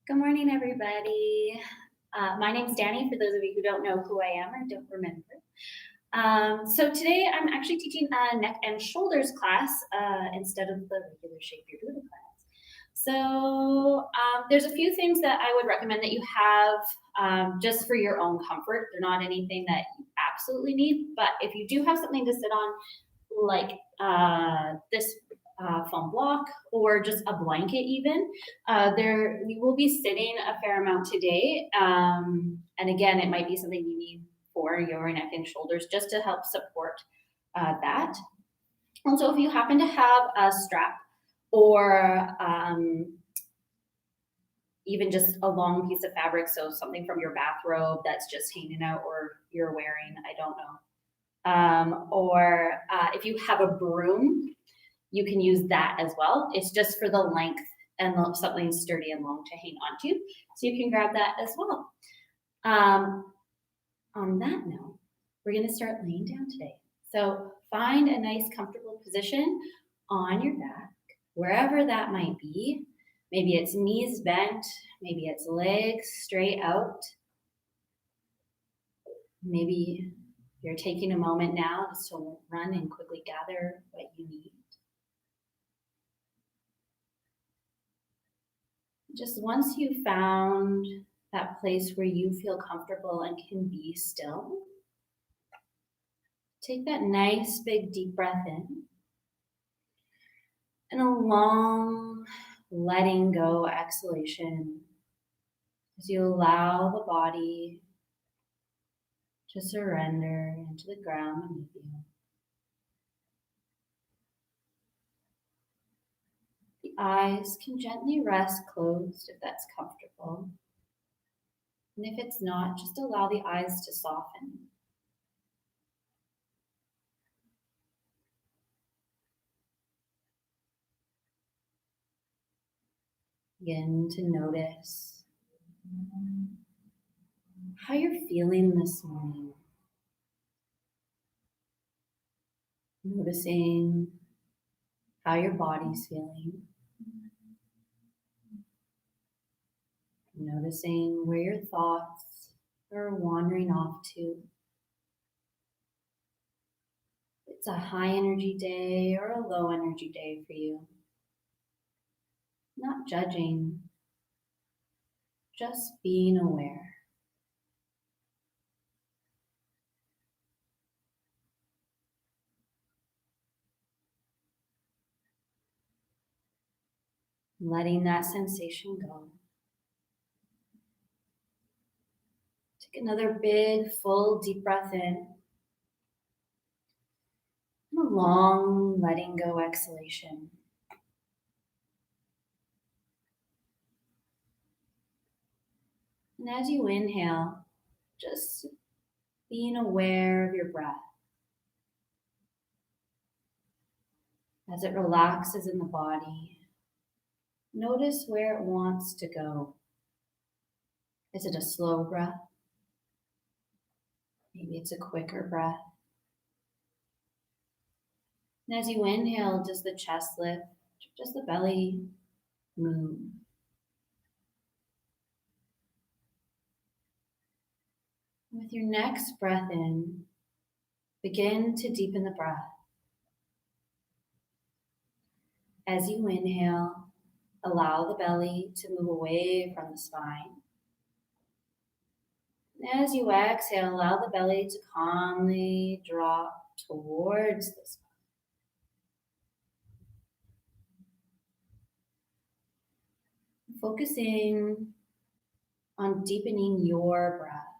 Good morning, everybody. My name's Dani, for those of you who don't know who I am or don't remember. So today I'm actually teaching a neck and shoulders class instead of the regular shape you're doing class. So there's a few things that I would recommend that you have just for your own comfort. They're not anything that you absolutely need, but if you do have something to sit on, like this foam block or just a blanket even. There, we will be sitting a fair amount today. And again, it might be something you need for your neck and shoulders just to help support that. Also, if you happen to have a strap or even just a long piece of fabric, so something from your bathrobe that's just hanging out or you're wearing, I don't know. Or if you have a broom, you can use that as well. It's just for the length and something sturdy and long to hang onto. So you can grab that as well. On that note, we're going to start laying down today. So find a nice comfortable position on your back, wherever that might be. Maybe it's knees bent, maybe it's legs straight out. Maybe you're taking a moment now just to run and quickly gather what you need. Just once you found that place where you feel comfortable and can be still, take that nice big deep breath in and a long letting go exhalation as you allow the body to surrender into the ground beneath you. The eyes can gently rest closed if that's comfortable. And if it's not, just allow the eyes to soften. Begin to notice how you're feeling this morning. Noticing how your body's feeling. Noticing where your thoughts are wandering off to. It's a high energy day or a low energy day for you. Not judging, just being aware. Letting that sensation go. Take another big, full, deep breath in. And a long letting go exhalation. And as you inhale, just being aware of your breath. As it relaxes in the body, notice where it wants to go. Is it a slow breath? Maybe it's a quicker breath. And as you inhale, does the chest lift? Does the belly move? With your next breath in, begin to deepen the breath. As you inhale, allow the belly to move away from the spine. And as you exhale, allow the belly to calmly drop towards the spine. Focusing on deepening your breath.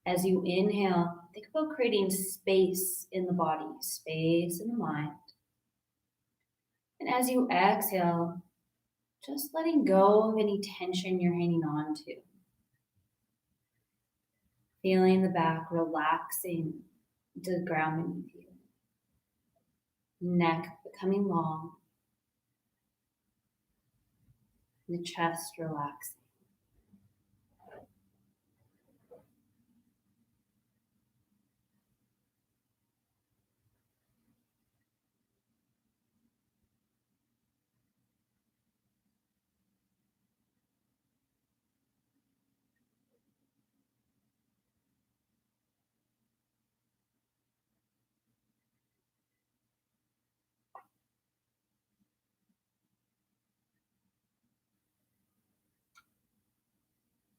As you inhale, think about creating space in the body, space in the mind. And as you exhale, just letting go of any tension you're hanging on to. Feeling the back relaxing to the ground beneath you. Neck becoming long. And the chest relaxing.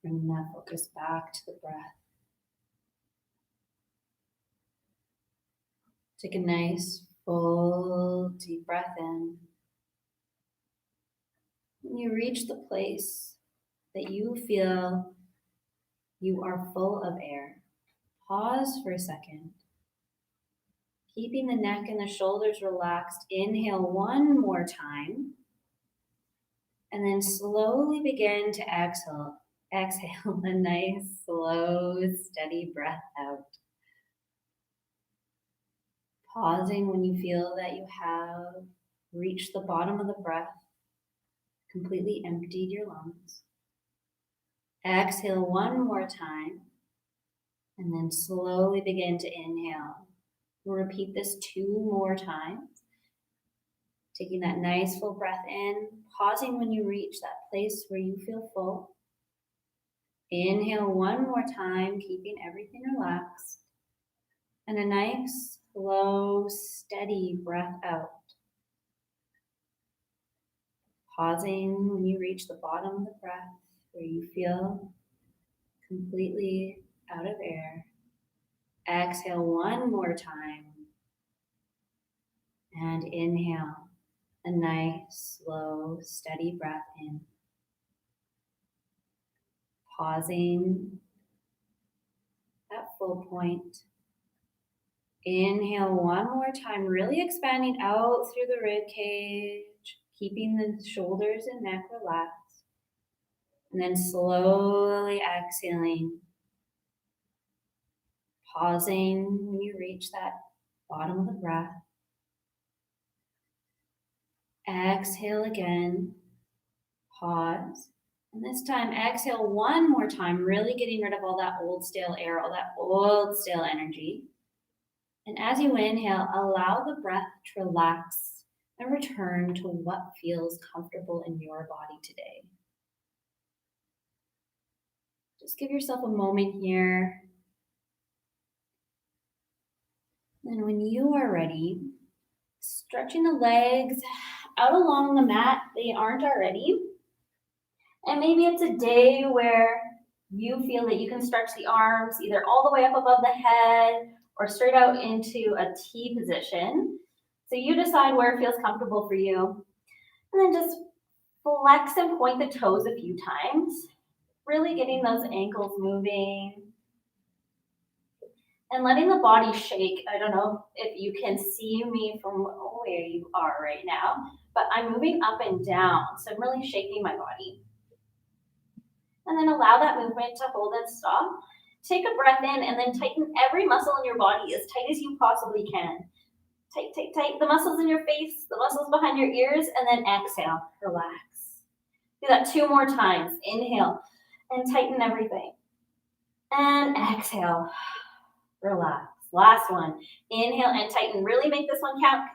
Bring that focus back to the breath. Take a nice, full, deep breath in. When you reach the place that you feel you are full of air, pause for a second. Keeping the neck and the shoulders relaxed, inhale one more time. And then slowly begin to exhale. Exhale a nice, slow, steady breath out. Pausing when you feel that you have reached the bottom of the breath, completely emptied your lungs. Exhale one more time, and then slowly begin to inhale. We'll repeat this 2 more times. Taking that nice full breath in, pausing when you reach that place where you feel full. Inhale one more time, keeping everything relaxed. And a nice, slow, steady breath out. Pausing when you reach the bottom of the breath where you feel completely out of air. Exhale one more time. And inhale a nice, slow, steady breath in. Pausing at full point. Inhale one more time, really expanding out through the rib cage, keeping the shoulders and neck relaxed. And then slowly exhaling. Pausing when you reach that bottom of the breath. Exhale again. Pause. And this time, exhale one more time, really getting rid of all that old stale air, all that old stale energy. And as you inhale, allow the breath to relax and return to what feels comfortable in your body today. Just give yourself a moment here. And when you are ready, stretching the legs out along the mat, they aren't already. And maybe it's a day where you feel that you can stretch the arms either all the way up above the head or straight out into a T position. So you decide where it feels comfortable for you. And then just flex and point the toes a few times, really getting those ankles moving. And letting the body shake. I don't know if you can see me from where you are right now, but I'm moving up and down. So I'm really shaking my body. And then allow that movement to hold and stop. Take a breath in and then tighten every muscle in your body as tight as you possibly can. Tight, tight, tight. The muscles in your face, the muscles behind your ears, and then exhale, relax. Do that 2 more times. Inhale and tighten everything. And exhale, relax. Last one. Inhale and tighten. Really make this one count.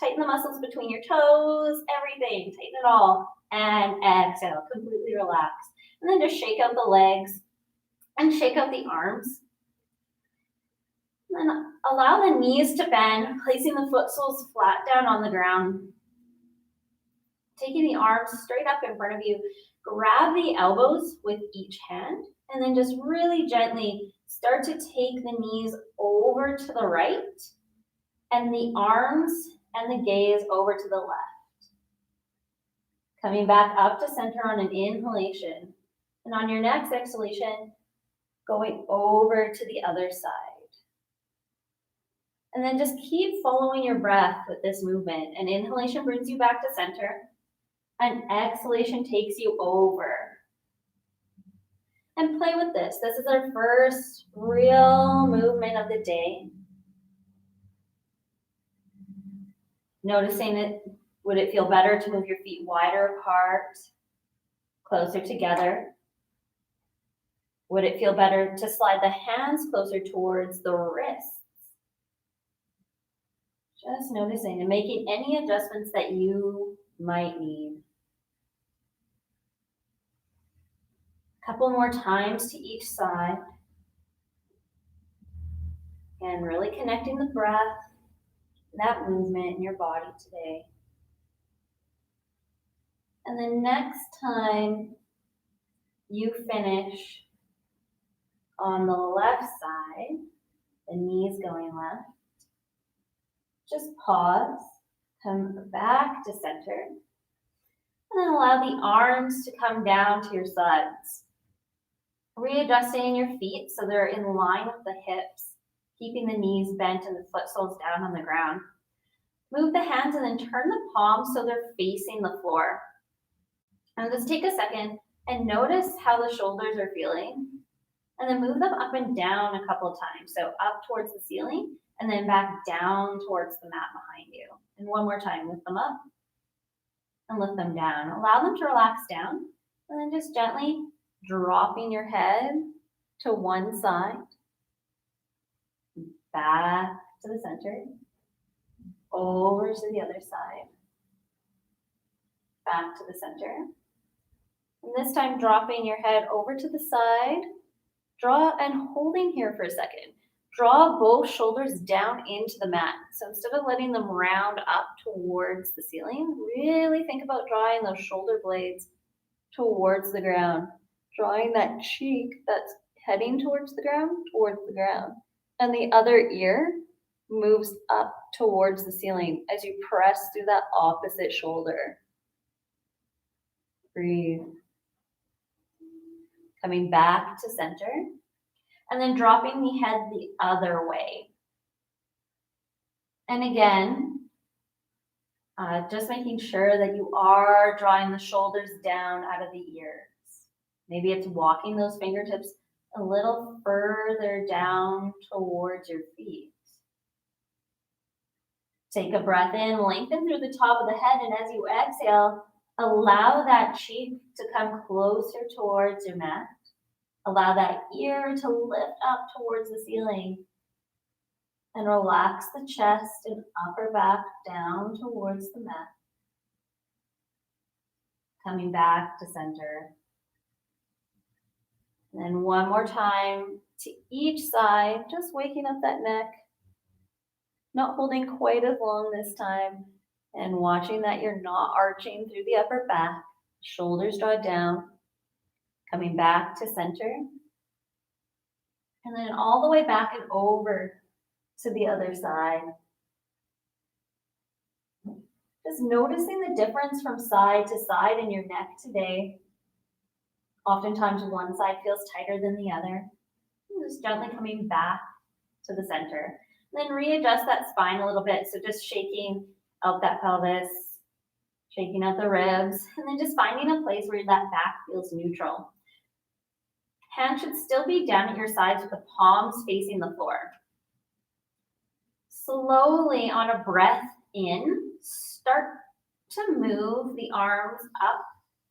Tighten the muscles between your toes, everything. Tighten it all. And exhale, completely relax. And then just shake out the legs and shake out the arms. And then allow the knees to bend, placing the foot soles flat down on the ground. Taking the arms straight up in front of you. Grab the elbows with each hand. And then just really gently start to take the knees over to the right. And the arms and the gaze over to the left. Coming back up to center on an inhalation. And on your next exhalation, going over to the other side. And then just keep following your breath with this movement. An inhalation brings you back to center. An exhalation takes you over. And play with this. This is our first real movement of the day. Noticing it, would it feel better to move your feet wider apart, closer together? Would it feel better to slide the hands closer towards the wrists? Just noticing and making any adjustments that you might need. A couple more times to each side. And really connecting the breath, that movement in your body today. And the next time you finish on the left side, the knees going left. Just pause, come back to center, and then allow the arms to come down to your sides. Readjusting your feet so they're in line with the hips, keeping the knees bent and the foot soles down on the ground. Move the hands and then turn the palms so they're facing the floor. And just take a second and notice how the shoulders are feeling. And then move them up and down a couple of times. So up towards the ceiling and then back down towards the mat behind you. And one more time, lift them up and lift them down. Allow them to relax down and then just gently dropping your head to one side, back to the center, over to the other side, back to the center. And this time dropping your head over to the side, draw and holding here for a second. Draw both shoulders down into the mat. So instead of letting them round up towards the ceiling, really think about drawing those shoulder blades towards the ground. Drawing that cheek that's heading towards the ground. And the other ear moves up towards the ceiling as you press through that opposite shoulder. Breathe. Coming back to center. And then dropping the head the other way. And again, just making sure that you are drawing the shoulders down out of the ears. Maybe it's walking those fingertips a little further down towards your feet. Take a breath in, lengthen through the top of the head, and as you exhale, allow that cheek to come closer towards your mat. Allow that ear to lift up towards the ceiling and relax the chest and upper back down towards the mat. Coming back to center. And then one more time to each side, just waking up that neck. Not holding quite as long this time and watching that you're not arching through the upper back. Shoulders draw down. Coming back to center. And then all the way back and over to the other side. Just noticing the difference from side to side in your neck today. Oftentimes one side feels tighter than the other. Just gently coming back to the center. And then readjust that spine a little bit. So just shaking out that pelvis, shaking out the ribs, and then just finding a place where that back feels neutral. Hands should still be down at your sides with the palms facing the floor. Slowly on a breath in, start to move the arms up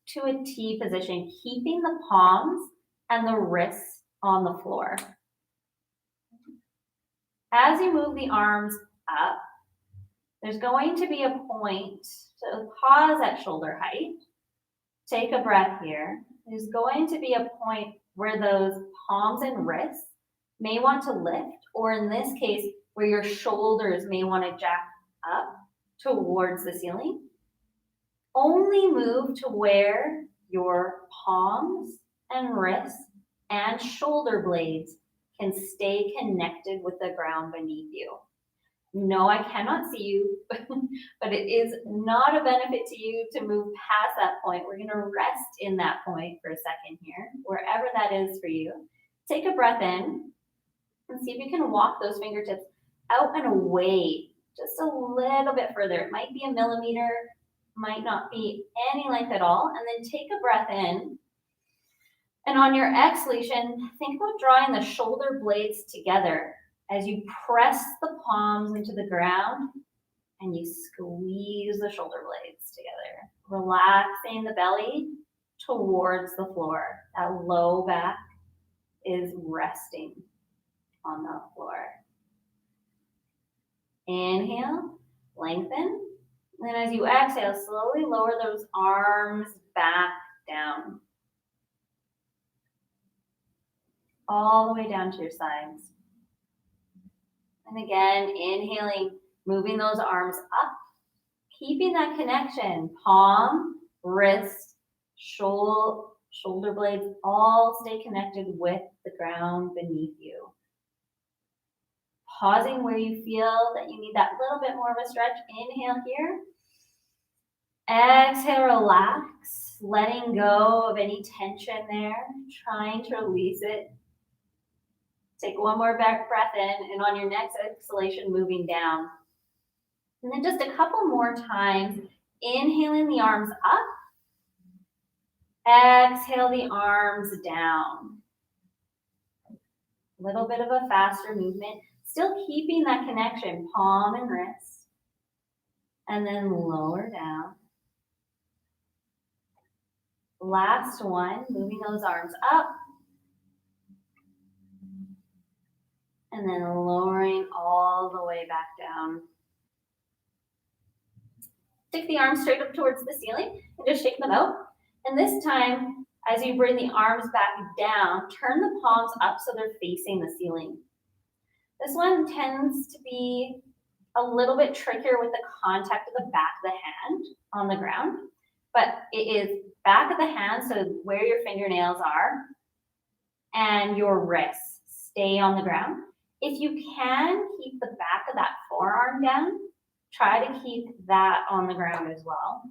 to a T position, keeping the palms and the wrists on the floor. As you move the arms up, there's going to be a point, so pause at shoulder height. Take a breath here. There's going to be a point where those palms and wrists may want to lift, or in this case, where your shoulders may want to jack up towards the ceiling. Only move to where your palms and wrists and shoulder blades can stay connected with the ground beneath you. No, I cannot see you, but it is not a benefit to you to move past that point. We're going to rest in that point for a second here, wherever that is for you. Take a breath in and see if you can walk those fingertips out and away just a little bit further. It might be a millimeter, might not be any length at all. And then take a breath in. And on your exhalation, think about drawing the shoulder blades together as you press the palms into the ground and you squeeze the shoulder blades together, relaxing the belly towards the floor. That low back is resting on the floor. Inhale, lengthen. And then as you exhale, slowly lower those arms back down. All the way down to your sides. And again, inhaling, moving those arms up, keeping that connection. Palm, wrist, Shoulder blades all stay connected with the ground beneath you. Pausing where you feel that you need that little bit more of a stretch. Inhale here. Exhale, relax, letting go of any tension there, trying to release it. Take one more back breath in, and on your next exhalation, moving down. And then just a couple more times, inhaling the arms up. Exhale the arms down. A little bit of a faster movement, still keeping that connection, palm and wrist. And then lower down. Last one, moving those arms up. And then lowering all the way back down. Take the arms straight up towards the ceiling and just shake them out. And this time, as you bring the arms back down, turn the palms up so they're facing the ceiling. This one tends to be a little bit trickier with the contact of the back of the hand on the ground, but it is back of the hand, so where your fingernails are, and your wrists stay on the ground. If you can keep the back of that forearm down, try to keep that on the ground as well.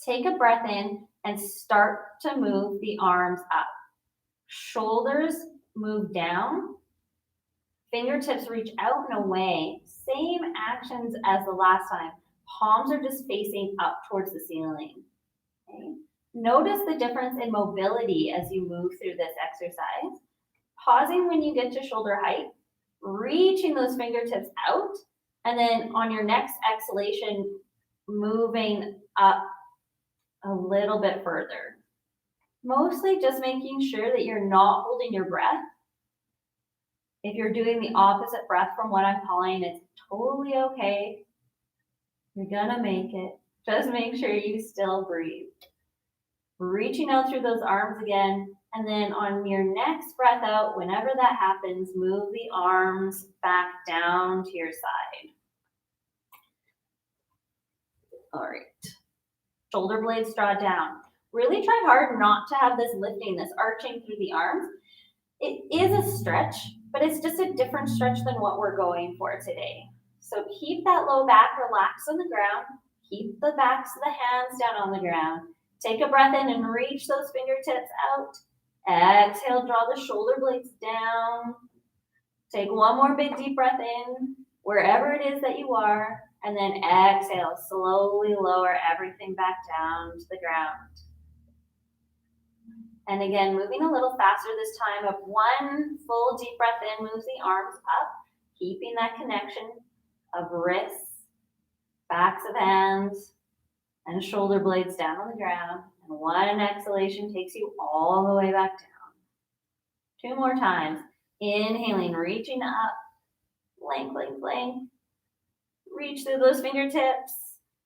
Take a breath in and start to move the arms up. Shoulders move down. Fingertips reach out and away. Same actions as the last time. Palms are just facing up towards the ceiling. Okay? Notice the difference in mobility as you move through this exercise. Pausing when you get to shoulder height, reaching those fingertips out, and then on your next exhalation, moving up a little bit further. Mostly just making sure that you're not holding your breath. If you're doing the opposite breath from what I'm calling, it's totally okay. You're gonna make it. Just make sure you still breathe. Reaching out through those arms again, and then on your next breath out, whenever that happens, move the arms back down to your side. All right. Shoulder blades draw down. Really try hard not to have this lifting, this arching through the arms. It is a stretch, but it's just a different stretch than what we're going for today. So keep that low back relaxed on the ground. Keep the backs of the hands down on the ground. Take a breath in and reach those fingertips out. Exhale, draw the shoulder blades down. Take one more big deep breath in, wherever it is that you are, and then exhale, slowly lower everything back down to the ground. And again, moving a little faster this time of one full deep breath in, moves the arms up, keeping that connection of wrists, backs of hands, and shoulder blades down on the ground. And one exhalation takes you all the way back down. Two more times. Inhaling, reaching up, plank, plank, plank. Reach through those fingertips.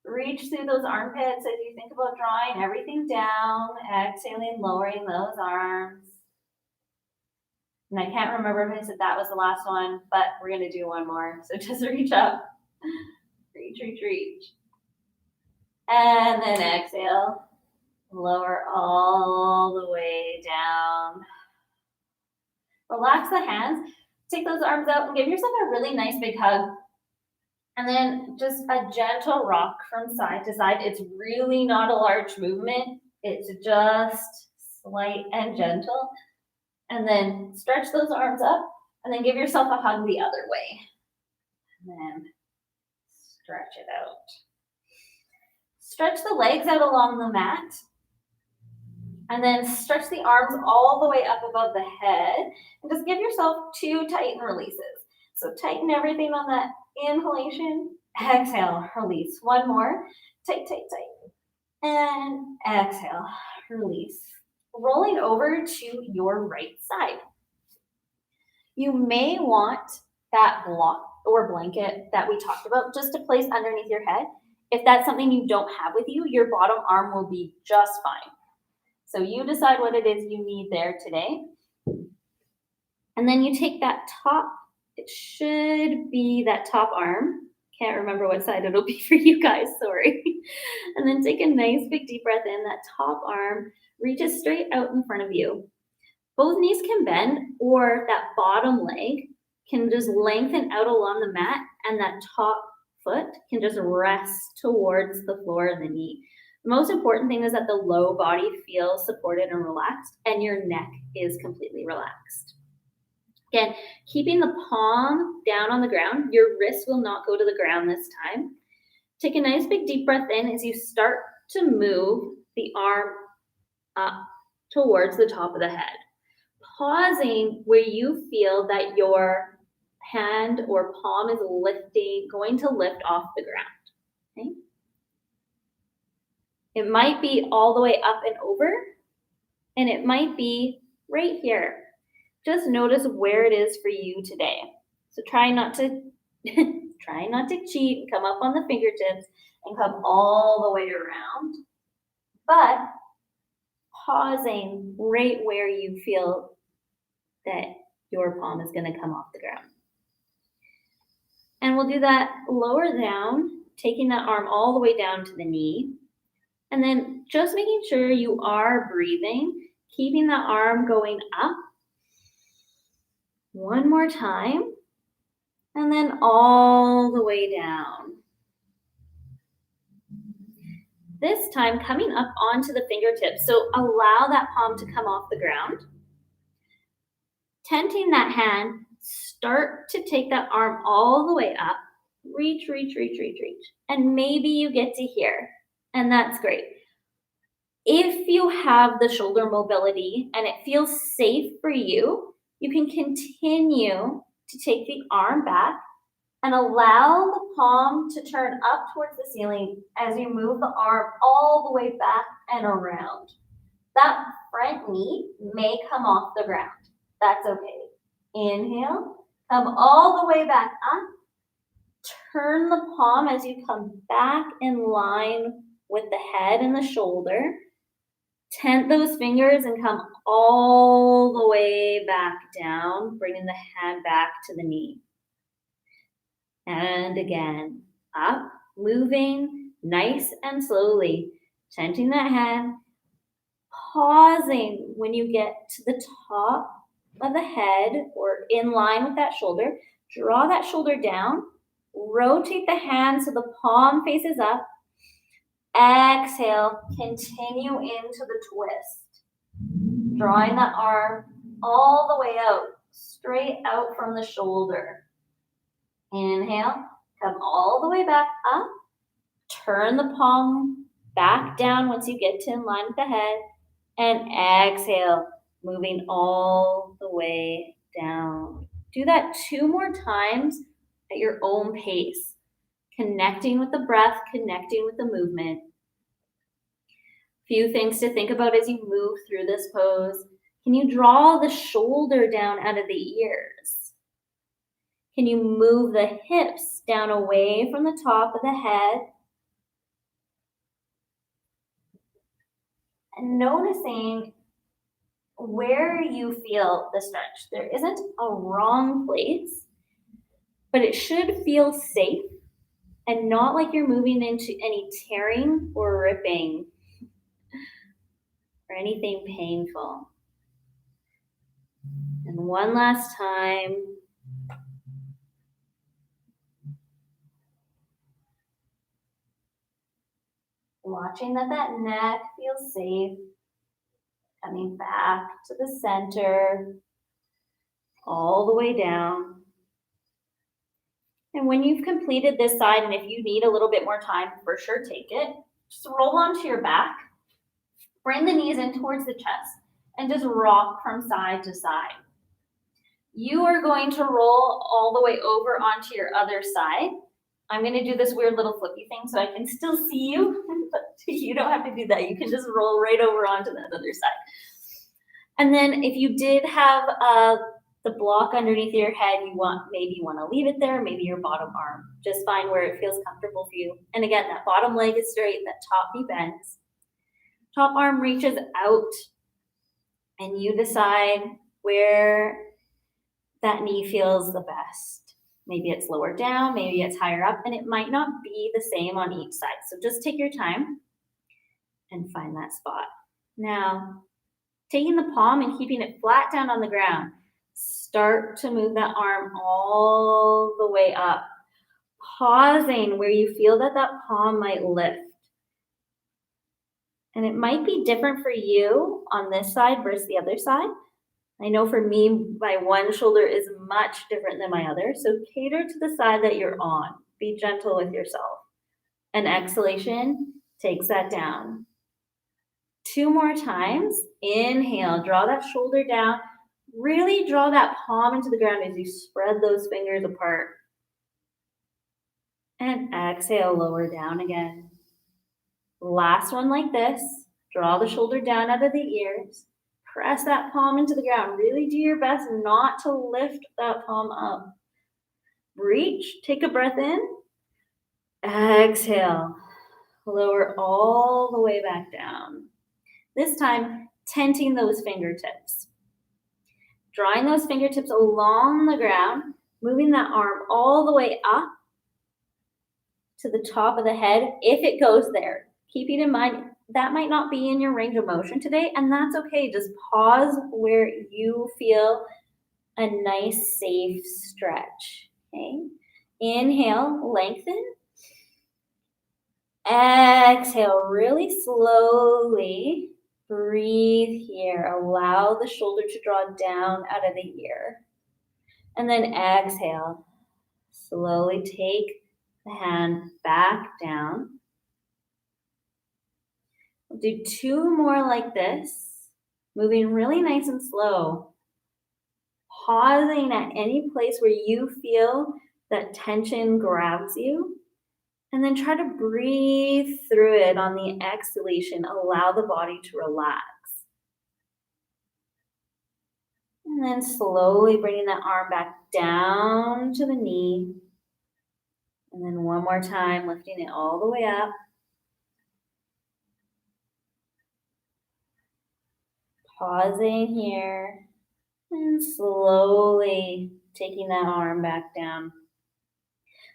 Reach through those armpits as you think about drawing everything down. Exhaling, lowering those arms. And I can't remember if I said that was the last one, but we're going to do one more. So just reach up. Reach, reach, reach. And then exhale. Lower all the way down. Relax the hands. Take those arms out and give yourself a really nice big hug. And then just a gentle rock from side to side. It's really not a large movement. It's just slight and gentle. And then stretch those arms up and then give yourself a hug the other way. And then stretch it out. Stretch the legs out along the mat. And then stretch the arms all the way up above the head. And just give yourself 2 tighten releases. So tighten everything on that inhalation. Exhale, release. One more. Tight, tight, tight. And exhale, release. Rolling over to your right side. You may want that block or blanket that we talked about just to place underneath your head. If that's something you don't have with you, your bottom arm will be just fine. So you decide what it is you need there today. And then you take that top, it should be that top arm, Can't remember what side it'll be for you guys, sorry. And then take a nice big deep breath in. That top arm reaches straight out in front of you. Both knees can bend, or that bottom leg can just lengthen out along the mat, and that top foot can just rest towards the floor of the knee. The most important thing is that the low body feels supported and relaxed, and your neck is completely relaxed. Again, keeping the palm down on the ground, your wrist will not go to the ground this time. Take a nice big deep breath in as you start to move the arm up towards the top of the head. Pausing where you feel that your hand or palm is going to lift off the ground. Okay? It might be all the way up and over, and it might be right here. Just notice where it is for you today. So try not to cheat and come up on the fingertips and come all the way around, but pausing right where you feel that your palm is going to come off the ground. And we'll do that lower down, taking that arm all the way down to the knee. And then just making sure you are breathing, keeping the arm going up. One more time. And then all the way down. This time coming up onto the fingertips. So allow that palm to come off the ground. Tenting that hand, start to take that arm all the way up. Reach. And maybe you get to here. And that's great. If you have the shoulder mobility and it feels safe for you, you can continue to take the arm back and allow the palm to turn up towards the ceiling as you move the arm all the way back and around. That front knee may come off the ground. That's okay. Inhale, come all the way back up. Turn the palm as you come back in line with the head and the shoulder. Tent those fingers and come all the way back down, bringing the hand back to the knee. And again, up, moving nice and slowly, tenting that hand, pausing when you get to the top of the head or in line with that shoulder. Draw that shoulder down, rotate the hand so the palm faces up. Exhale, continue into the twist. Drawing the arm all the way out, straight out from the shoulder. Inhale, come all the way back up. Turn the palm back down once you get to in line with the head. And exhale, moving all the way down. Do that 2 more times at your own pace. Connecting with the breath, connecting with the movement. Few things to think about as you move through this pose. Can you draw the shoulder down out of the ears? Can you move the hips down away from the top of the head? And noticing where you feel the stretch. There isn't a wrong place, but it should feel safe and not like you're moving into any tearing or ripping or anything painful. And one last time. Watching that neck feels safe. Coming back to the center, all the way down. And when you've completed this side, and if you need a little bit more time, for sure take it. Just roll onto your back. Bring the knees in towards the chest and just rock from side to side. You are going to roll all the way over onto your other side. I'm going to do this weird little flippy thing so I can still see you, but you don't have to do that. You can just roll right over onto that other side. And then if you did have the block underneath your head, maybe you want to leave it there, maybe your bottom arm. Just find where it feels comfortable for you. And again, that bottom leg is straight, that top knee bends. Top arm reaches out, and you decide where that knee feels the best. Maybe it's lower down, maybe it's higher up, and it might not be the same on each side. So just take your time and find that spot. Now, taking the palm and keeping it flat down on the ground, start to move that arm all the way up, pausing where you feel that that palm might lift. And it might be different for you on this side versus the other side. I know for me, my one shoulder is much different than my other. So cater to the side that you're on. Be gentle with yourself. An exhalation takes that down. 2 more times. Inhale, draw that shoulder down. Really draw that palm into the ground as you spread those fingers apart. And exhale, lower down again. Last one like this. Draw the shoulder down out of the ears. Press that palm into the ground. Really do your best not to lift that palm up. Reach, take a breath in. Exhale. Lower all the way back down. This time, tenting those fingertips. Drawing those fingertips along the ground, moving that arm all the way up to the top of the head if it goes there. Keeping in mind, that might not be in your range of motion today, and that's okay. Just pause where you feel a nice, safe stretch. Okay? Inhale, lengthen. Exhale, really slowly. Breathe here. Allow the shoulder to draw down out of the ear. And then exhale. Slowly take the hand back down. We'll do 2 more like this, moving really nice and slow. Pausing at any place where you feel that tension grabs you. And then try to breathe through it on the exhalation. Allow the body to relax. And then slowly bringing that arm back down to the knee. And then one more time, lifting it all the way up. Pausing here. And slowly taking that arm back down.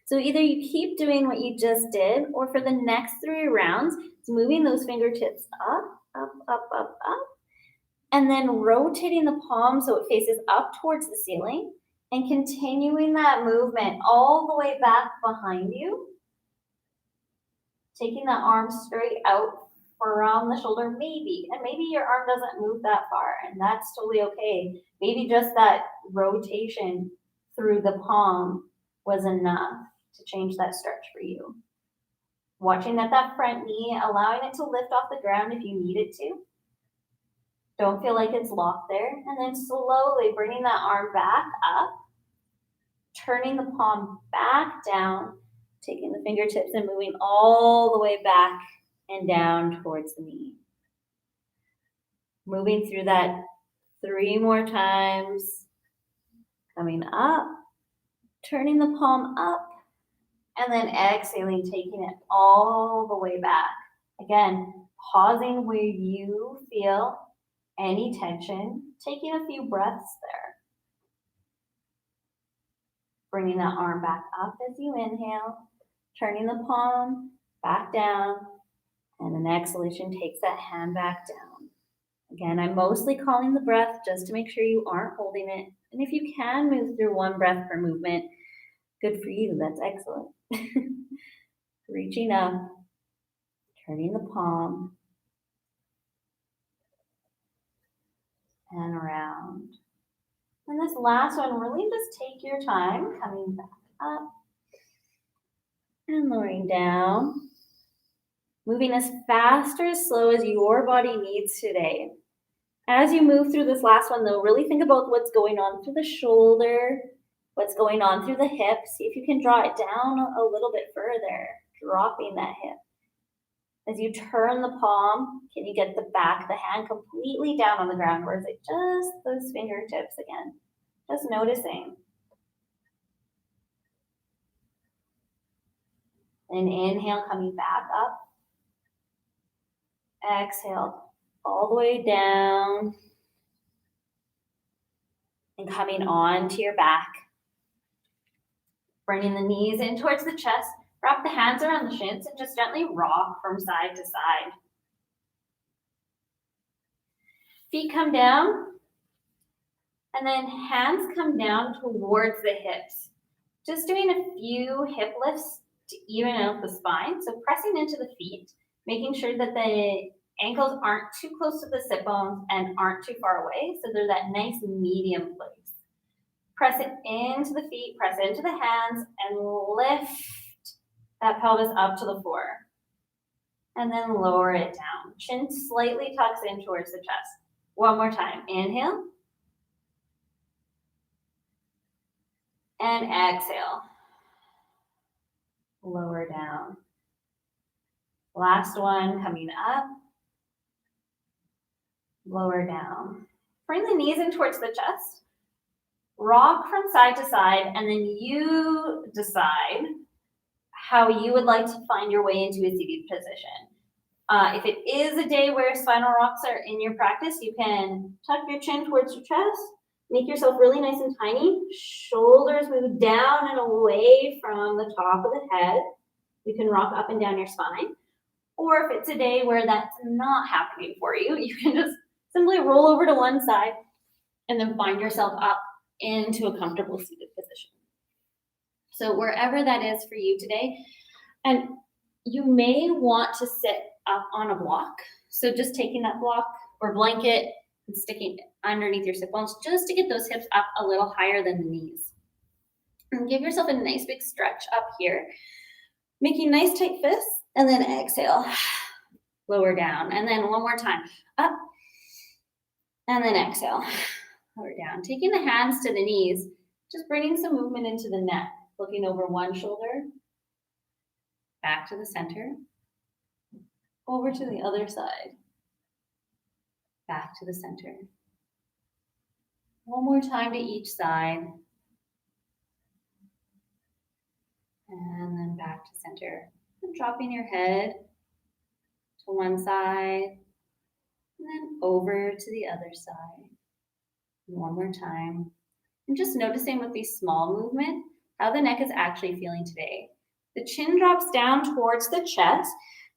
So either you keep doing what you just did, or for the next 3 rounds, it's moving those fingertips up, up, up, up, up, and then rotating the palm so it faces up towards the ceiling, and continuing that movement all the way back behind you. Taking that arm straight out from the shoulder, maybe, and maybe your arm doesn't move that far, and that's totally okay. Maybe just that rotation through the palm was enough to change that stretch for you. Watching that front knee, allowing it to lift off the ground if you need it to. Don't feel like it's locked there. And then slowly bringing that arm back up, turning the palm back down, taking the fingertips and moving all the way back and down towards the knee. Moving through that 3 more times. Coming up, turning the palm up, and then exhaling, taking it all the way back. Again, pausing where you feel any tension, taking a few breaths there. Bringing that arm back up as you inhale, turning the palm back down, and an exhalation takes that hand back down. Again, I'm mostly calling the breath just to make sure you aren't holding it. And if you can move through 1 breath per movement, good for you, that's excellent. Reaching up, turning the palm, and around. And this last one, really just take your time, coming back up and lowering down. Moving as fast or as slow as your body needs today. As you move through this last one though, really think about what's going on through the shoulder, what's going on through the hip. See if you can draw it down a little bit further, dropping that hip. As you turn the palm, can you get the back of the hand completely down on the ground, or is it just those fingertips again? Just noticing. And inhale, coming back up. Exhale, all the way down. And coming onto your back. Bringing the knees in towards the chest, wrap the hands around the shins and just gently rock from side to side. Feet come down, and then hands come down towards the hips. Just doing a few hip lifts to even out the spine. So pressing into the feet, making sure that the ankles aren't too close to the sit bones and aren't too far away. So they're that nice medium place. Press it into the feet, press it into the hands, and lift that pelvis up to the floor. And then lower it down. Chin slightly tucks in towards the chest. One more time. Inhale. And exhale. Lower down. Last one, coming up. Lower down. Bring the knees in towards the chest. Rock from side to side, and then you decide how you would like to find your way into a seated position. If it is a day where spinal rocks are in your practice, you can tuck your chin towards your chest, make yourself really nice and tiny. Shoulders move down and away from the top of the head. You can rock up and down your spine. Or if it's a day where that's not happening for you, you can just simply roll over to one side and then find yourself up into a comfortable seated position. So wherever that is for you today, and you may want to sit up on a block. So just taking that block or blanket and sticking it underneath your sit bones just to get those hips up a little higher than the knees. And give yourself a nice big stretch up here, making nice tight fists, and then exhale, lower down, and then one more time, up, and then exhale. Lower down. Taking the hands to the knees, just bringing some movement into the neck, looking over one shoulder, back to the center, over to the other side, back to the center. One more time to each side, and then back to center. And dropping your head to one side, and then over to the other side. One more time. And just noticing with these small movements, how the neck is actually feeling today. The chin drops down towards the chest.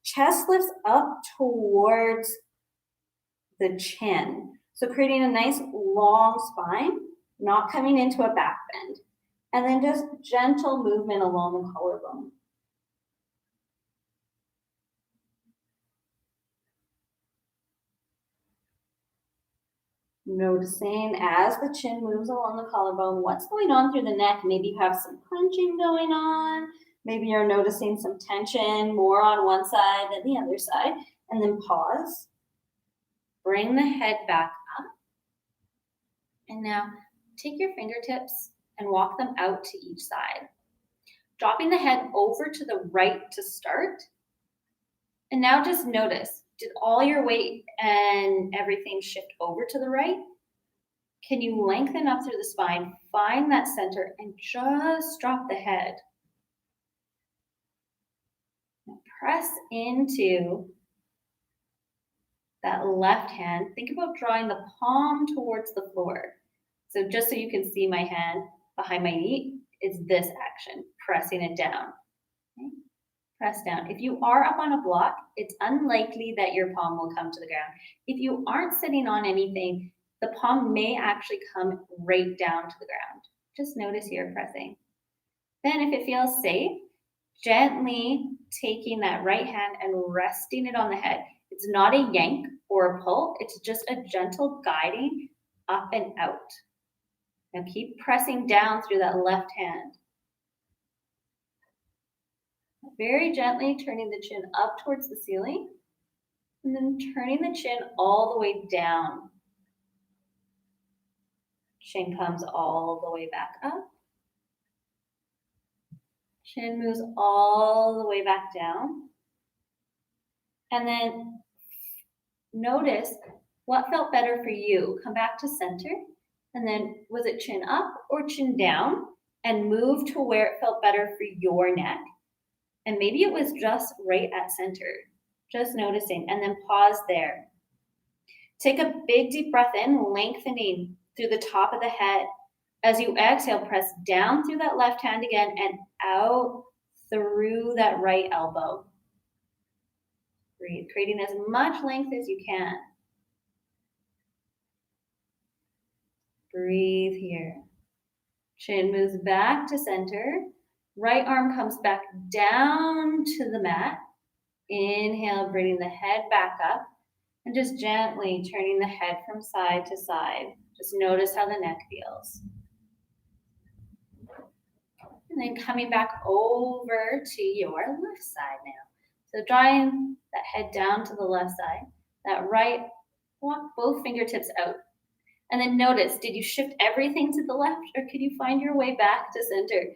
Chest lifts up towards the chin. So creating a nice long spine, not coming into a back bend. And then just gentle movement along the collarbone. Noticing as the chin moves along the collarbone, what's going on through the neck. Maybe you have some crunching going on. Maybe you're noticing some tension more on one side than the other side. And then pause. Bring the head back up. And now take your fingertips and walk them out to each side. Dropping the head over to the right to start. And now just notice, did all your weight and everything shift over to the right? Can you lengthen up through the spine, find that center, and just drop the head? Now press into that left hand. Think about drawing the palm towards the floor. So just so you can see my hand behind my knee, it's this action, pressing it down. Okay? Press down. If you are up on a block, it's unlikely that your palm will come to the ground. If you aren't sitting on anything, the palm may actually come right down to the ground. Just notice here pressing. Then if it feels safe, gently taking that right hand and resting it on the head. It's not a yank or a pull, it's just a gentle guiding up and out. Now keep pressing down through that left hand. Very gently turning the chin up towards the ceiling, and then turning the chin all the way down. Chin comes all the way back up. Chin moves all the way back down. And then notice what felt better for you. Come back to center. And then was it chin up or chin down? And move to where it felt better for your neck. And maybe it was just right at center. Just noticing. And then pause there. Take a big deep breath in, lengthening through the top of the head. As you exhale, press down through that left hand again and out through that right elbow. Breathe, creating as much length as you can. Breathe here. Chin moves back to center. Right arm comes back down to the mat. Inhale, bringing the head back up and just gently turning the head from side to side. Just notice how the neck feels. And then coming back over to your left side now. So drawing that head down to the left side. That right, walk both fingertips out. And then notice, did you shift everything to the left or could you find your way back to center?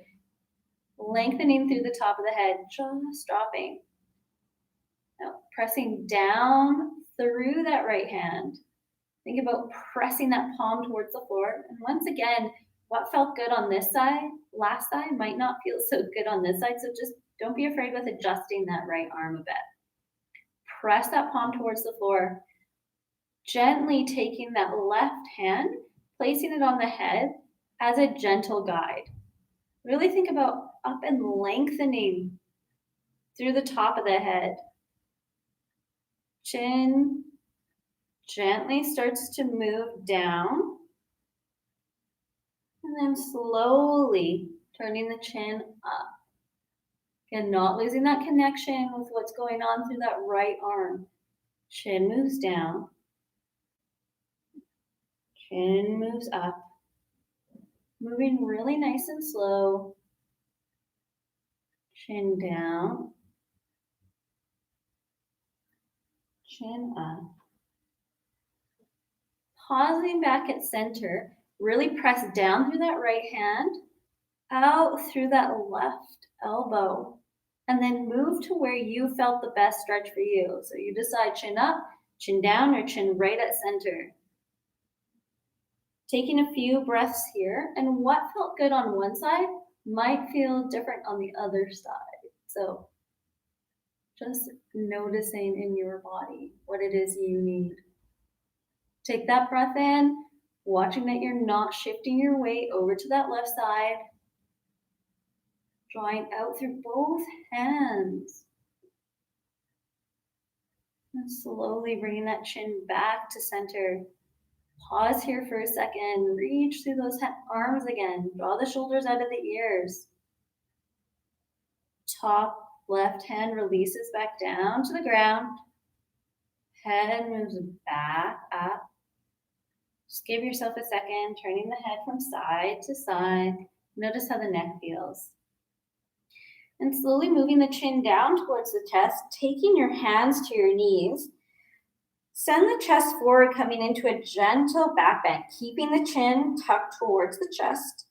Lengthening through the top of the head, just dropping. Now pressing down through that right hand. Think about pressing that palm towards the floor. And once again, what felt good on this side, last side, might not feel so good on this side. So just don't be afraid with adjusting that right arm a bit. Press that palm towards the floor. Gently taking that left hand, placing it on the head as a gentle guide. Really think about up and lengthening through the top of the head. Chin gently starts to move down. And then slowly turning the chin up. Again, not losing that connection with what's going on through that right arm. Chin moves down. Chin moves up. Moving really nice and slow. Chin down. Chin up. Pausing back at center. Really press down through that right hand, out through that left elbow, and then move to where you felt the best stretch for you. So you decide chin up, chin down, or chin right at center. Taking a few breaths here, and what felt good on one side might feel different on the other side. So just noticing in your body what it is you need. Take that breath in, watching that you're not shifting your weight over to that left side. Drawing out through both hands. And slowly bringing that chin back to center. Pause here for a second. Reach through those arms again. Draw the shoulders out of the ears. Top left hand releases back down to the ground. Head moves back up. Just give yourself a second, turning the head from side to side. Notice how the neck feels. And slowly moving the chin down towards the chest, taking your hands to your knees. Send the chest forward, coming into a gentle back bend, keeping the chin tucked towards the chest.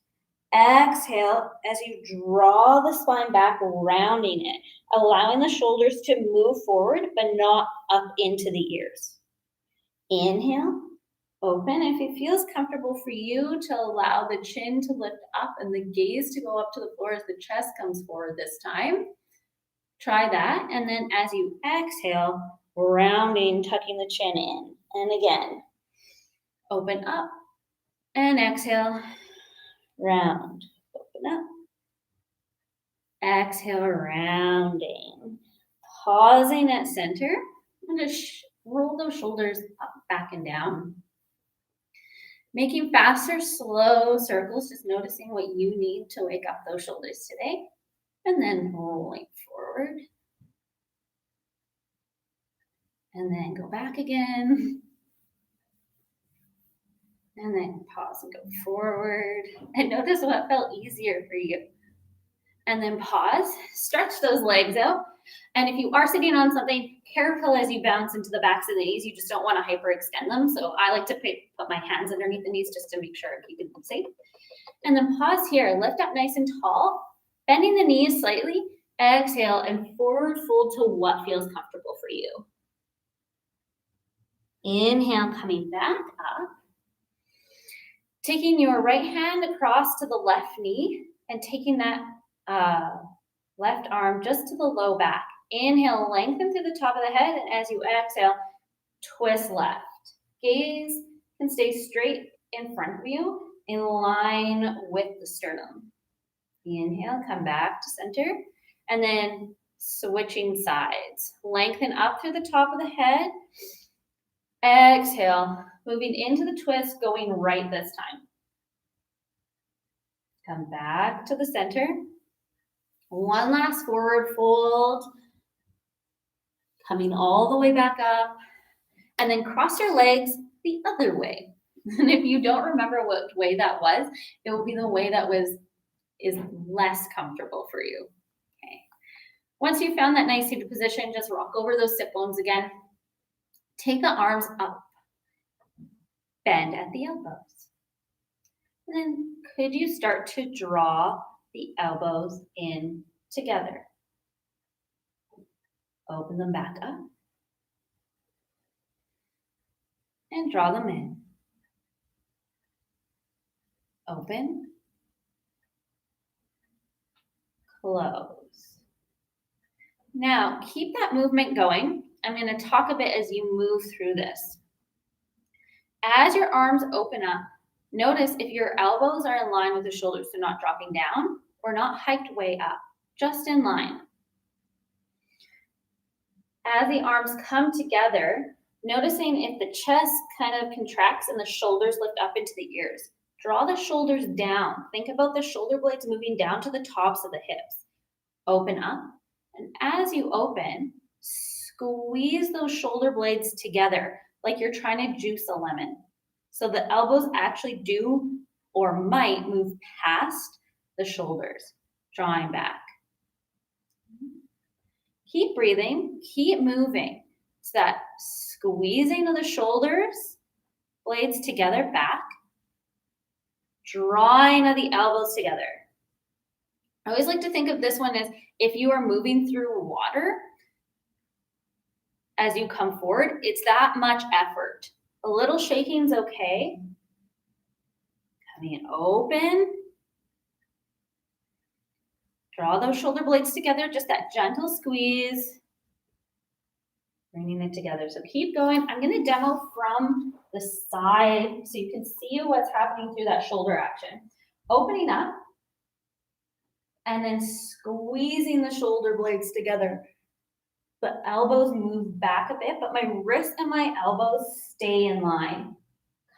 Exhale as you draw the spine back, rounding it, allowing the shoulders to move forward, but not up into the ears. Inhale. Open. If it feels comfortable for you to allow the chin to lift up and the gaze to go up to the floor as the chest comes forward this time, try that. And then as you exhale, rounding, tucking the chin in. And again, open up and exhale, round, open up. Exhale, rounding. Pausing at center and just roll those shoulders up, back, and down. Making faster, slow circles, just noticing what you need to wake up those shoulders today. And then rolling forward. And then go back again. And then pause and go forward. And notice what felt easier for you. And then pause, stretch those legs out. And if you are sitting on something, careful as you bounce into the backs of the knees. You just don't want to hyperextend them. So I like to put my hands underneath the knees just to make sure I'm keeping them safe. And then pause here, lift up nice and tall, bending the knees slightly. Exhale and forward fold to what feels comfortable for you. Inhale, coming back up. Taking your right hand across to the left knee and taking that left arm just to the low back. Inhale, lengthen through the top of the head, and as you exhale, twist left. Gaze can stay straight in front of you. in line with the sternum. Inhale, come back to center, and then switching sides. Lengthen up through the top of the head. Exhale, moving into the twist, going right this time. Come back to the center. One last forward fold. Coming all the way back up. And then cross your legs the other way. And if you don't remember what way that was, it will be the way that is less comfortable for you. Okay. Once you've found that nice seated position, just rock over those sit bones again. Take the arms up. Bend at the elbows. And then could you start to draw the elbows in together? Open them back up. And draw them in. Open. Close. Now, keep that movement going. I'm going to talk a bit as you move through this. As your arms open up, notice if your elbows are in line with the shoulders, so not dropping down or not hiked way up, just in line. As the arms come together, noticing if the chest kind of contracts and the shoulders lift up into the ears. Draw the shoulders down. Think about the shoulder blades moving down to the tops of the hips. Open up, and as you open, squeeze those shoulder blades together like you're trying to juice a lemon. So the elbows actually do or might move past the shoulders, drawing back. Keep breathing, keep moving. So that squeezing of the shoulders, blades together, back. Drawing of the elbows together. I always like to think of this one as if you are moving through water as you come forward, it's that much effort. A little shaking's okay. Coming open. Draw those shoulder blades together, just that gentle squeeze. Bringing it together. So keep going. I'm going to demo from the side so you can see what's happening through that shoulder action. Opening up and then squeezing the shoulder blades together. The elbows move back a bit, but my wrist and my elbows stay in line.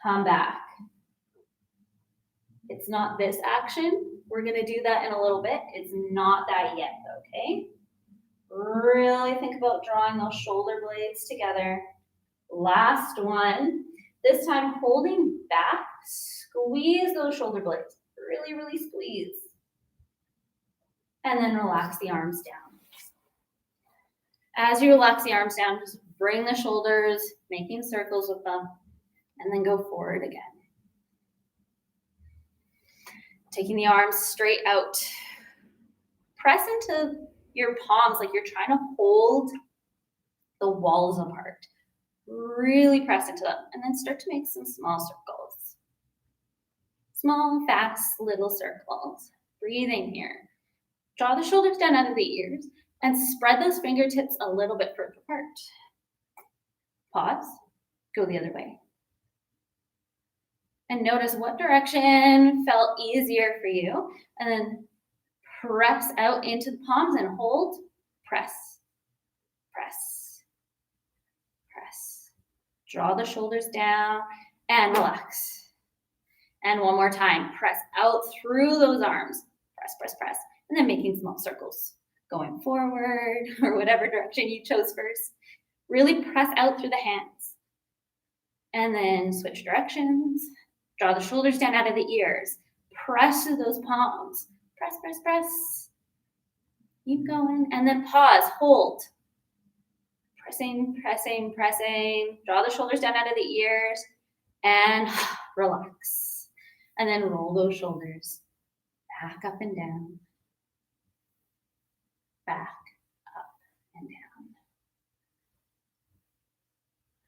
Come back. It's not this action. We're going to do that in a little bit. It's not that yet, okay? Really think about drawing those shoulder blades together. Last one. This time holding back, squeeze those shoulder blades. Really, really squeeze. And then relax the arms down. As you relax the arms down, just bring the shoulders, making circles with them, and then go forward again. Taking the arms straight out. Press into your palms like you're trying to hold the walls apart. Really press into them, and then start to make some small circles. Small, fast, little circles. Breathing here. Draw the shoulders down out of the ears, and spread those fingertips a little bit further apart. Pause, go the other way. And notice what direction felt easier for you, and then press out into the palms and hold, press, press, press. Draw the shoulders down and relax. And one more time, press out through those arms, press, press, press, and then making small circles. Going forward or whatever direction you chose first. Really press out through the hands. And then switch directions. Draw the shoulders down out of the ears. Press to those palms. Press, press, press. Keep going. And then pause, hold. Pressing, pressing, pressing. Draw the shoulders down out of the ears. And relax. And then roll those shoulders back up and down. Back, up, and down.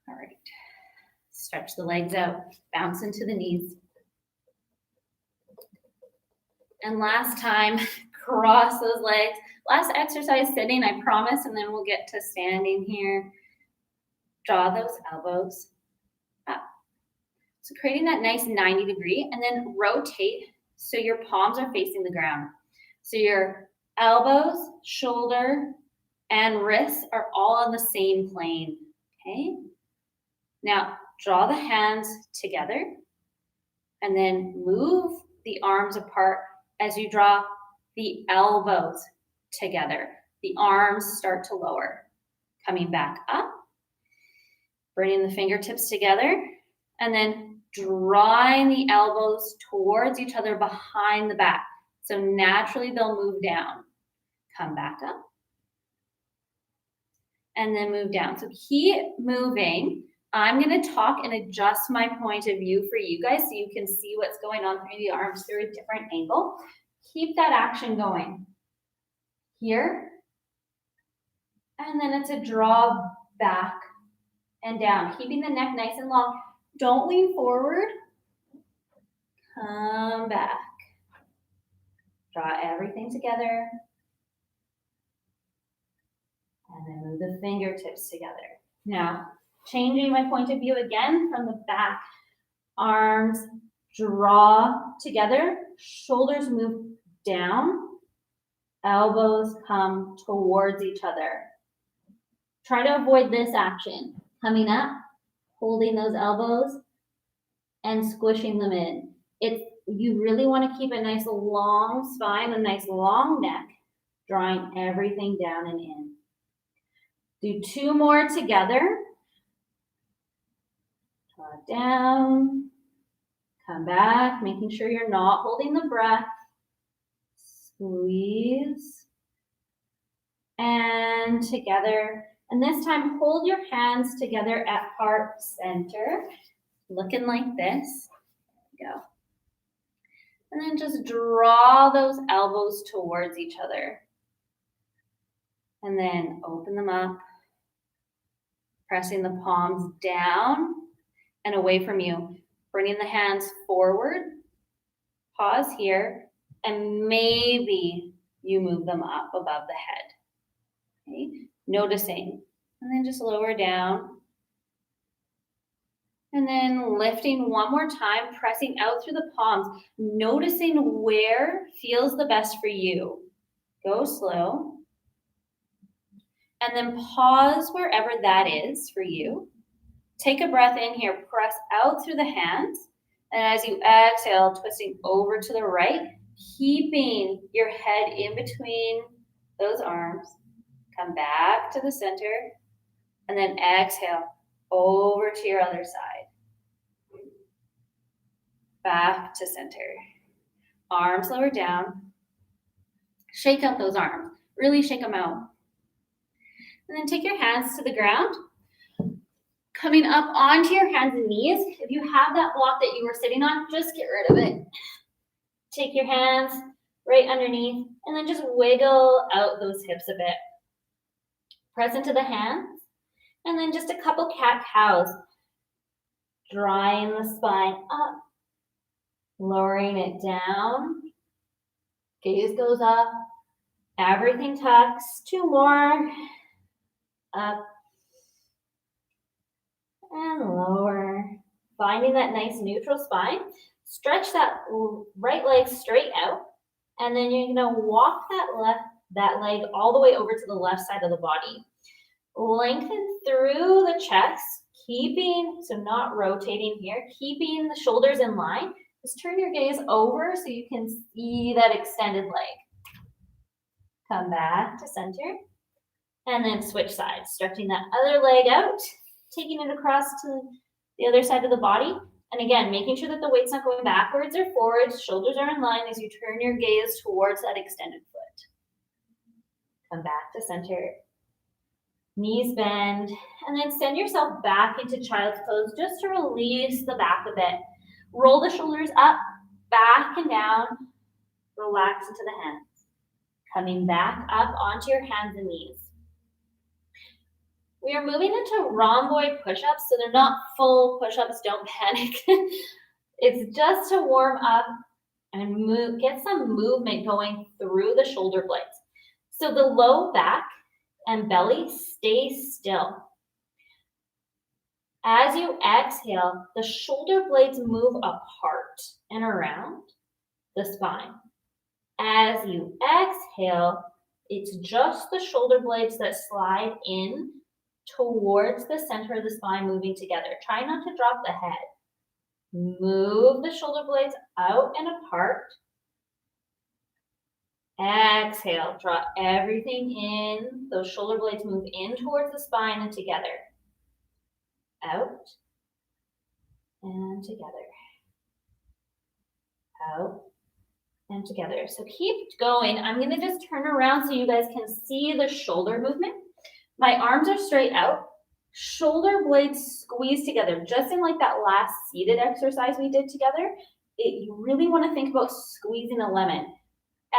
All right. Stretch the legs out, bounce into the knees. And last time, cross those legs. Last exercise sitting, I promise, and then we'll get to standing here. Draw those elbows up. So creating that nice 90 degree, and then rotate so your palms are facing the ground. So your elbows, shoulder, and wrists are all on the same plane, okay? Now, draw the hands together, and then move the arms apart as you draw the elbows together. The arms start to lower. Coming back up, bringing the fingertips together, and then drawing the elbows towards each other behind the back. So naturally they'll move down. Come back up, and then move down. So keep moving. I'm going to talk and adjust my point of view for you guys so you can see what's going on through the arms through a different angle. Keep that action going. Here, and then it's a draw back and down, keeping the neck nice and long. Don't lean forward. Come back. Draw everything together. And then move the fingertips together. Now, changing my point of view again from the back. Arms draw together. Shoulders move down. Elbows come towards each other. Try to avoid this action. Coming up, holding those elbows, and squishing them in. You really want to keep a nice long spine, a nice long neck, drawing everything down and in. Do 2 more together. Draw down, come back, making sure you're not holding the breath. Squeeze, and together. And this time, hold your hands together at heart center, looking like this. Go. And then just draw those elbows towards each other. And then open them up, pressing the palms down and away from you. Bringing the hands forward. Pause here, and maybe you move them up above the head. Okay? Noticing. And then just lower down. And then lifting one more time, pressing out through the palms, noticing where feels the best for you. Go slow. And then pause wherever that is for you. Take a breath in here, press out through the hands. And as you exhale, twisting over to the right, keeping your head in between those arms. Come back to the center. And then exhale over to your other side. Back to center. Arms lower down. Shake out those arms. Really shake them out. And then take your hands to the ground. Coming up onto your hands and knees. If you have that block that you were sitting on, just get rid of it. Take your hands right underneath and then just wiggle out those hips a bit. Press into the hands and then just a couple cat-cows. Drawing the spine up, lowering it down. Gaze goes up, everything tucks. 2 more. Up and lower. Finding that nice neutral spine. Stretch that right leg straight out, and then you're gonna walk that leg all the way over to the left side of the body. Lengthen through the chest, so not rotating here, keeping the shoulders in line. Just turn your gaze over so you can see that extended leg. Come back to center. And then switch sides, stretching that other leg out, taking it across to the other side of the body. And again, making sure that the weight's not going backwards or forwards. Shoulders are in line as you turn your gaze towards that extended foot. Come back to center. Knees bend. And then send yourself back into child's pose just to release the back a bit. Roll the shoulders up, back and down. Relax into the hands. Coming back up onto your hands and knees. We are moving into rhomboid push-ups, so they're not full push-ups, don't panic. It's just to warm up and get some movement going through the shoulder blades. So the low back and belly stay still. As you exhale, the shoulder blades move apart and around the spine. As you exhale, it's just the shoulder blades that slide in towards the center of the spine, moving together. Try not to drop the head. Move the shoulder blades out and apart. Exhale, draw everything in. Those shoulder blades move in towards the spine and together. Out and together. Out and together. So keep going. I'm going to just turn around so you guys can see the shoulder movement. My arms are straight out. Shoulder blades squeeze together, just in like that last seated exercise we did together. You really want to think about squeezing a lemon.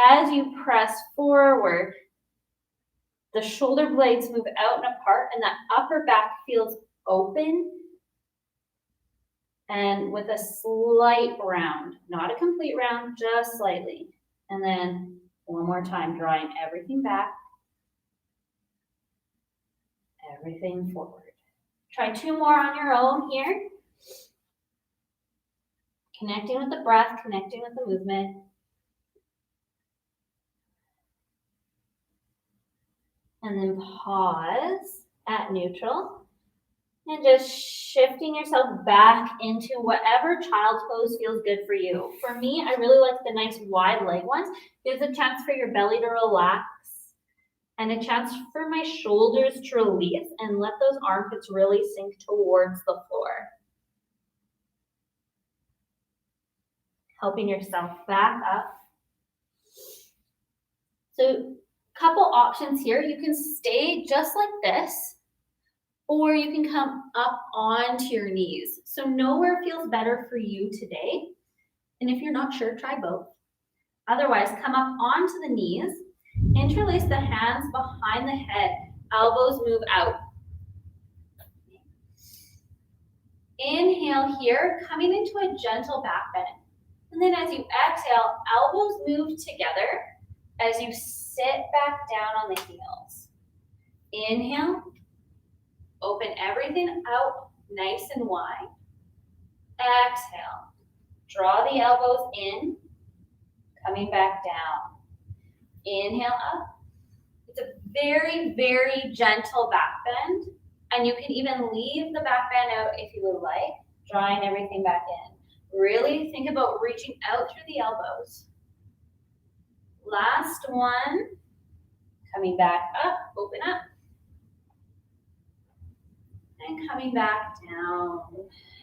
As you press forward, the shoulder blades move out and apart, and that upper back feels open and with a slight round, not a complete round, just slightly. And then one more time, drawing everything back, everything forward. Try 2 more on your own here. Connecting with the breath, connecting with the movement. And then pause at neutral. And just shifting yourself back into whatever child's pose feels good for you. For me, I really like the nice wide leg ones. Gives a chance for your belly to relax and a chance for my shoulders to release and let those armpits really sink towards the floor. Helping yourself back up. So, couple options here. You can stay just like this, or you can come up onto your knees. So know where feels better for you today. And if you're not sure, try both. Otherwise, come up onto the knees, interlace the hands behind the head, elbows move out. Inhale here, coming into a gentle back bend. And then as you exhale, elbows move together as you sit back down on the heels. Inhale, open everything out nice and wide. Exhale, draw the elbows in, coming back down. Inhale up. It's a very, very gentle back bend, and you can even leave the back bend out if you would like, drawing everything back in. Really think about reaching out through the elbows. Last one, coming back up, open up, and coming back down.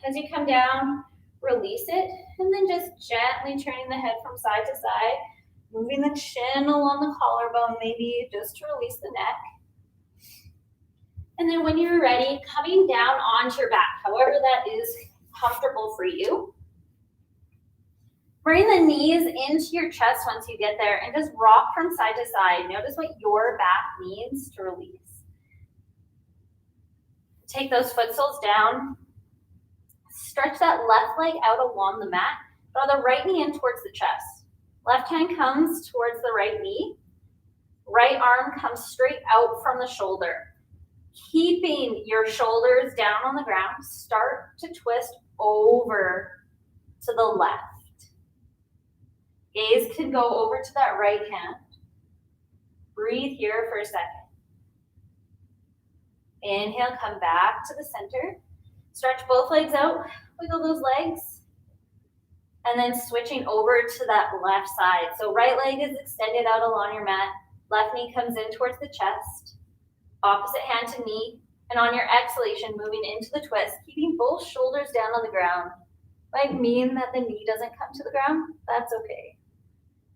As you come down, release it, and then just gently turning the head from side to side, moving the chin along the collarbone maybe, just to release the neck. And then when you're ready, coming down onto your back, however that is comfortable for you. Bring the knees into your chest once you get there and just rock from side to side. Notice what your back needs to release. Take those foot soles down. Stretch that left leg out along the mat. Draw the right knee in towards the chest. Left hand comes towards the right knee. Right arm comes straight out from the shoulder. Keeping your shoulders down on the ground, start to twist over to the left. Gaze can go over to that right hand. Breathe here for a second. Inhale, come back to the center. Stretch both legs out, wiggle those legs. And then switching over to that left side. So right leg is extended out along your mat. Left knee comes in towards the chest. Opposite hand to knee. And on your exhalation, moving into the twist, keeping both shoulders down on the ground. Might mean that the knee doesn't come to the ground. That's okay.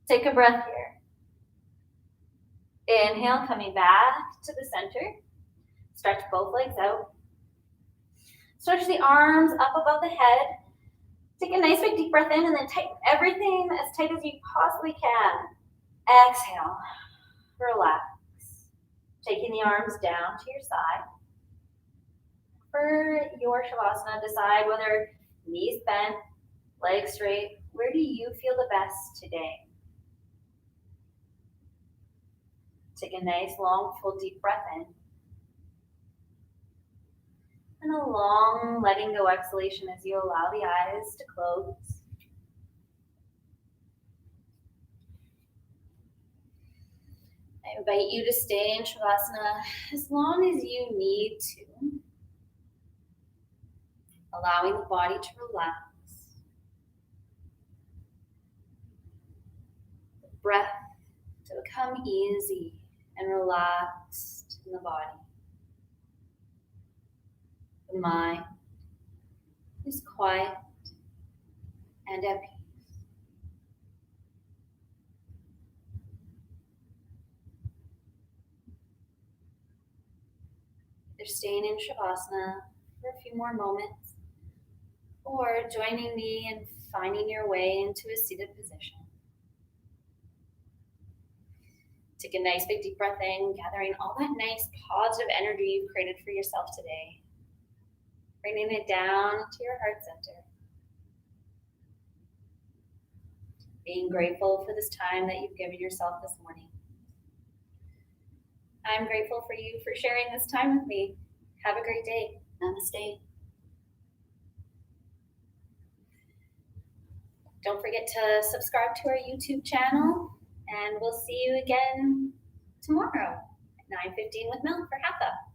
Take a breath here. Inhale, coming back to the center. Stretch both legs out. Stretch the arms up above the head. Take a nice big deep breath in and then tighten everything as tight as you possibly can. Exhale. Relax. Taking the arms down to your side. For your Shavasana, decide whether knees bent, legs straight. Where do you feel the best today? Take a nice, long, full, deep breath in. And a long letting go exhalation as you allow the eyes to close. I invite you to stay in Shavasana as long as you need to, allowing the body to relax. The breath to become easy and relaxed in the body. The mind is quiet and at peace. Either staying in Shavasana for a few more moments or joining me in finding your way into a seated position. Take a nice big deep breath in, gathering all that nice positive energy you've created for yourself today. Bringing it down to your heart center. Being grateful for this time that you've given yourself this morning. I'm grateful for you for sharing this time with me. Have a great day. Namaste. Don't forget to subscribe to our YouTube channel, and we'll see you again tomorrow at 9:15 with Mel for Hatha.